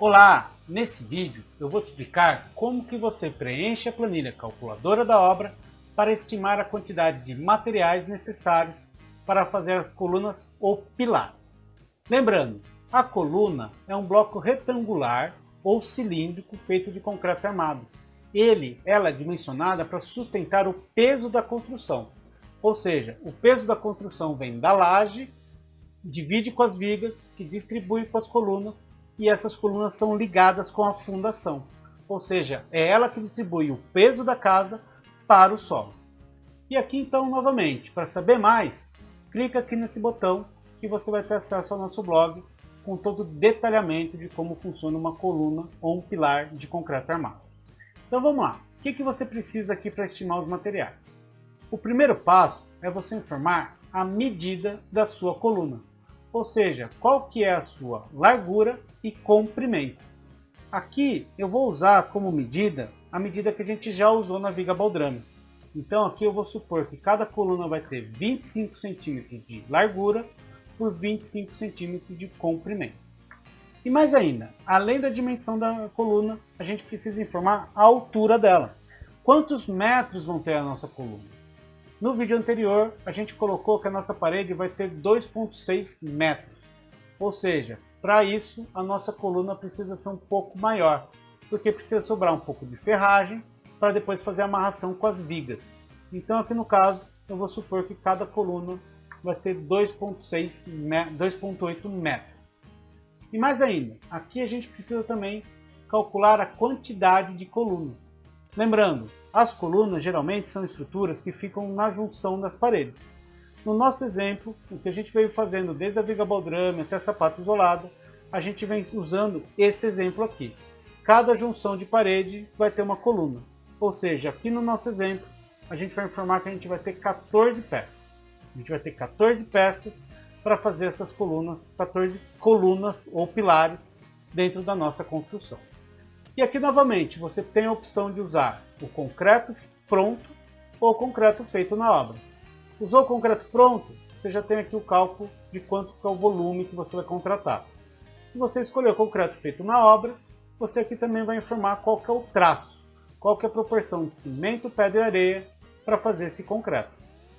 Olá! Nesse vídeo eu vou te explicar como que você preenche a planilha calculadora da obra para estimar a quantidade de materiais necessários para fazer as colunas ou pilares. Lembrando, a coluna é um bloco retangular ou cilíndrico feito de concreto armado. Ela é dimensionada para sustentar o peso da construção, ou seja, o peso da construção vem da laje, divide com as vigas, que distribui com as colunas, e essas colunas são ligadas com a fundação, ou seja, é ela que distribui o peso da casa para o solo. E aqui então, novamente, para saber mais, clica aqui nesse botão que você vai ter acesso ao nosso blog com todo o detalhamento de como funciona uma coluna ou um pilar de concreto armado. Então vamos lá, o que você precisa aqui para estimar os materiais? O primeiro passo é você informar a medida da sua coluna, ou seja, qual que é a sua largura e comprimento. Aqui eu vou usar como medida a medida que a gente já usou na viga baldrame. Então aqui eu vou supor que cada coluna vai ter 25 centímetros de largura por 25 centímetros de comprimento. E mais ainda, além da dimensão da coluna, a gente precisa informar a altura dela. Quantos metros vão ter a nossa coluna? No vídeo anterior, a gente colocou que a nossa parede vai ter 2,6 metros. Ou seja, para isso, a nossa coluna precisa ser um pouco maior, porque precisa sobrar um pouco de ferragem para depois fazer a amarração com as vigas. Então aqui no caso, eu vou supor que cada coluna vai ter 2,8 metros. E mais ainda, aqui a gente precisa também calcular a quantidade de colunas. Lembrando, as colunas geralmente são estruturas que ficam na junção das paredes. No nosso exemplo, o que a gente veio fazendo desde a viga baldrame até a sapata isolada, a gente vem usando esse exemplo aqui. Cada junção de parede vai ter uma coluna. Ou seja, aqui no nosso exemplo, a gente vai informar que a gente vai ter 14 peças. A gente vai ter 14 peças para fazer essas colunas, 14 colunas ou pilares dentro da nossa construção. E aqui novamente você tem a opção de usar o concreto pronto ou o concreto feito na obra. Usou o concreto pronto, você já tem aqui o cálculo de quanto é o volume que você vai contratar. Se você escolher o concreto feito na obra, você aqui também vai informar qual que é o traço, qual que é a proporção de cimento, pedra e areia para fazer esse concreto.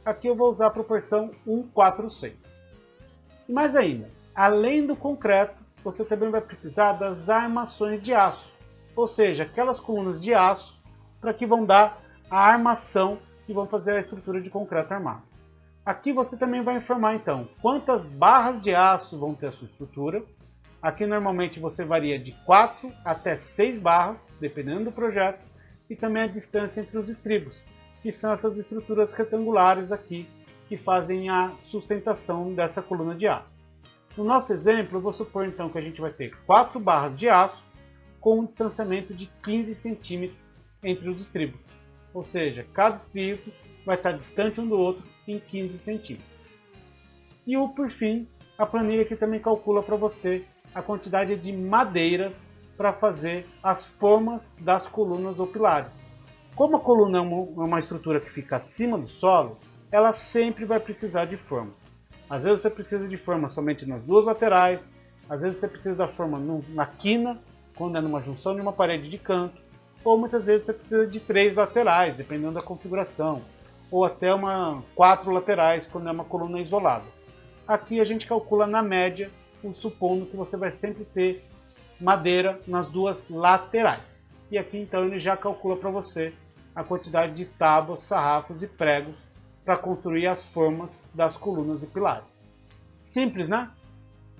Aqui eu vou usar a proporção 1:4:6. E mais ainda, além do concreto, você também vai precisar das armações de aço, ou seja, aquelas colunas de aço para que vão dar a armação que vão fazer a estrutura de concreto armado. Aqui você também vai informar então quantas barras de aço vão ter a sua estrutura. Aqui normalmente você varia de 4 até 6 barras, dependendo do projeto, e também a distância entre os estribos, que são essas estruturas retangulares aqui que fazem a sustentação dessa coluna de aço. No nosso exemplo, eu vou supor então que a gente vai ter 4 barras de aço com um distanciamento de 15 centímetros entre os estribos. Ou seja, cada estribo vai estar distante um do outro em 15 centímetros. E por fim, a planilha aqui também calcula para você a quantidade de madeiras para fazer as formas das colunas ou pilares. Como a coluna é uma estrutura que fica acima do solo, ela sempre vai precisar de forma. Às vezes você precisa de forma somente nas duas laterais, às vezes você precisa da forma na quina, quando é numa junção de uma parede de canto, ou muitas vezes você precisa de 3 laterais, dependendo da configuração, ou até 4 laterais, quando é uma coluna isolada. Aqui a gente calcula na média, supondo que você vai sempre ter madeira nas duas laterais. E aqui então ele já calcula para você a quantidade de tábuas, sarrafos e pregos para construir as formas das colunas e pilares. Simples, né?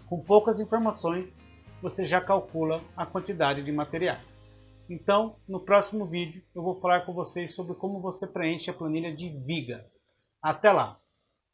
Com poucas informações, você já calcula a quantidade de materiais. Então, no próximo vídeo, eu vou falar com vocês sobre como você preenche a planilha de viga. Até lá!